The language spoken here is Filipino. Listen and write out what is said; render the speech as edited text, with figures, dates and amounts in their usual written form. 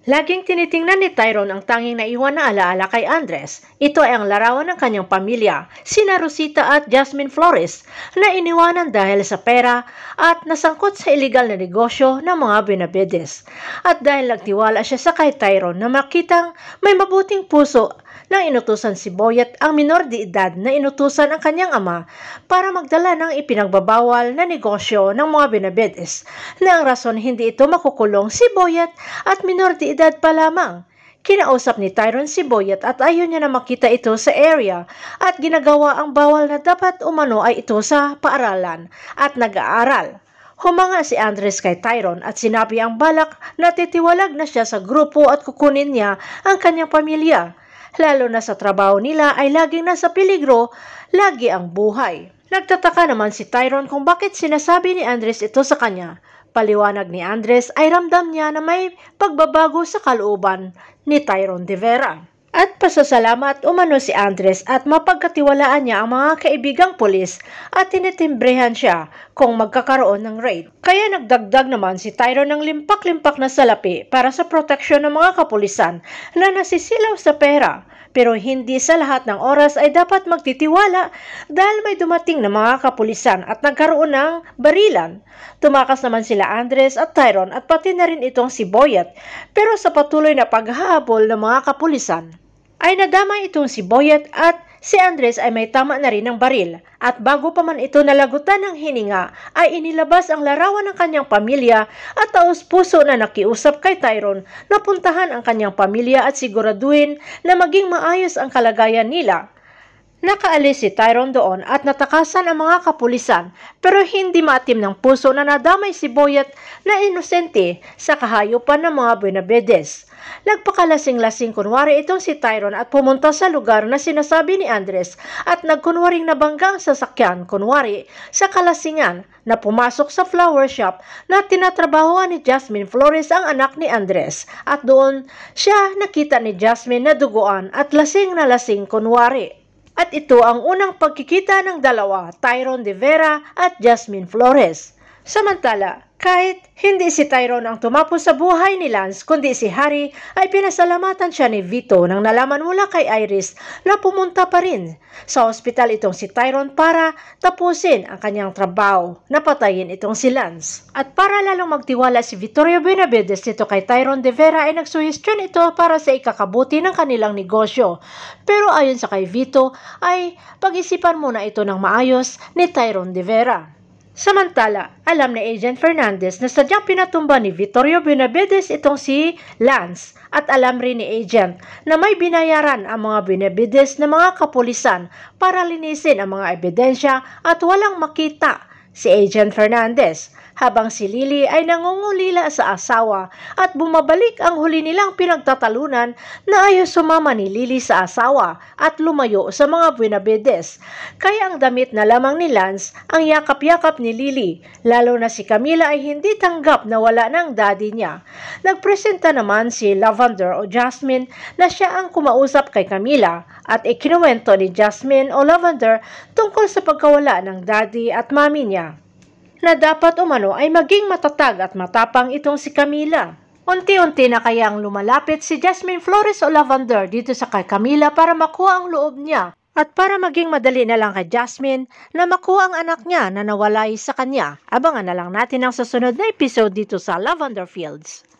Laging tinitingnan ni Tyrone ang tanging naiwan na alaala kay Andres. Ito ay ang larawan ng kanyang pamilya, sina Rosita at Jasmine Flores, na iniwanan dahil sa pera at nasangkot sa iligal na negosyo ng mga Benavides. At dahil nagtiwala siya sa kay Tyrone na makitang may mabuting puso nang inutusan si Boyet ang minor de edad na inutusan ang kanyang ama para magdala ng ipinagbabawal na negosyo ng mga Benavides, na ang rason hindi ito makukulong si Boyet at minor de edad pa lamang. Kinausap ni Tyrone si Boyet at ayaw niya na makita ito sa area at ginagawa ang bawal na dapat umano ay ito sa paaralan at nag-aaral. Humanga si Andres kay Tyrone at sinabi ang balak na titiwalag na siya sa grupo at kukunin niya ang kanyang pamilya. Lalo na sa trabaho nila ay laging nasa peligro, lagi ang buhay. Nagtataka naman si Tyrone kung bakit sinasabi ni Andres ito sa kanya. Paliwanag ni Andres ay ramdam niya na may pagbabago sa kalooban ni Tyrone de Vera. At pasasalamat umano si Andres at mapagkatiwalaan niya ang mga kaibigang pulis at tinitimbrehan siya kung magkakaroon ng raid. Kaya nagdagdag naman si Tyrone ng limpak-limpak na salapi para sa proteksyon ng mga kapulisan na nasisilaw sa pera. Pero hindi sa lahat ng oras ay dapat magtitiwala dahil may dumating na mga kapulisan at nagkaroon ng barilan. Tumakas naman sila Andres at Tyrone at pati na rin itong si Boyet, pero sa patuloy na paghahabol ng mga kapulisan ay nadamay itong si Boyet at si Andres ay may tama na rin ng baril at bago pa man ito nalagutan ng hininga ay inilabas ang larawan ng kanyang pamilya at taos-puso na nakiusap kay Tyrone na puntahan ang kanyang pamilya at siguraduhin na maging maayos ang kalagayan nila. Nakaalis si Tyrone doon at natakasan ang mga kapulisan pero hindi maatim ng puso na nadamay si Boyet na inosente sa kahayupan ng mga Benavides. Nagpakalasing-lasing kunwari itong si Tyrone at pumunta sa lugar na sinasabi ni Andres at nagkunwaring nabanggang sasakyan kunwari sa kalasingan na pumasok sa flower shop na tinatrabahoan ni Jasmine Flores ang anak ni Andres at doon siya nakita ni Jasmine na duguan at lasing na lasing kunwari. At ito ang unang pagkikita ng dalawa, Tyrone de Vera at Jasmine Flores. Samantala, kahit hindi si Tyrone ang tumapos sa buhay ni Lance kundi si Harry, ay pinasalamatan siya ni Vito nang nalaman mula kay Iris na pumunta pa rin sa ospital itong si Tyrone para tapusin ang kanyang trabaho na patayin itong si Lance. At para lalong magtiwala si Vittorio Benavides dito kay Tyrone de Vera ay nagsuhestyon ito para sa ikakabuti ng kanilang negosyo. Pero ayon sa kay Vito ay pag-isipan muna ito ng maayos ni Tyrone de Vera. Samantala, alam ni Agent Fernandez na sadyang pinatumba ni Vittorio Benavides itong si Lance at alam rin ni Agent na may binayaran ang mga Benavides na mga kapulisan para linisin ang mga ebidensya at walang makita si Agent Fernandez. Habang si Lily ay nangungulila sa asawa at bumabalik ang huli nilang pinagtatalunan na ayaw sumama ni Lily sa asawa at lumayo sa mga Benavides. Kaya ang damit na lamang ni Lance ang yakap-yakap ni Lily, lalo na si Camila ay hindi tanggap na wala ng daddy niya. Nagpresenta naman si Lavender o Jasmine na siya ang kumausap kay Camila at ikinuwento ni Jasmine o Lavender tungkol sa pagkawala ng daddy at mami niya, na dapat umano ay maging matatag at matapang itong si Camila. Unti-unti na kayang lumalapit si Jasmine Flores o Lavender dito sa kay Camila para makuha ang loob niya at para maging madali na lang kay Jasmine na makuha ang anak niya na nawalay sa kanya. Abangan na lang natin ang susunod na episode dito sa Lavender Fields.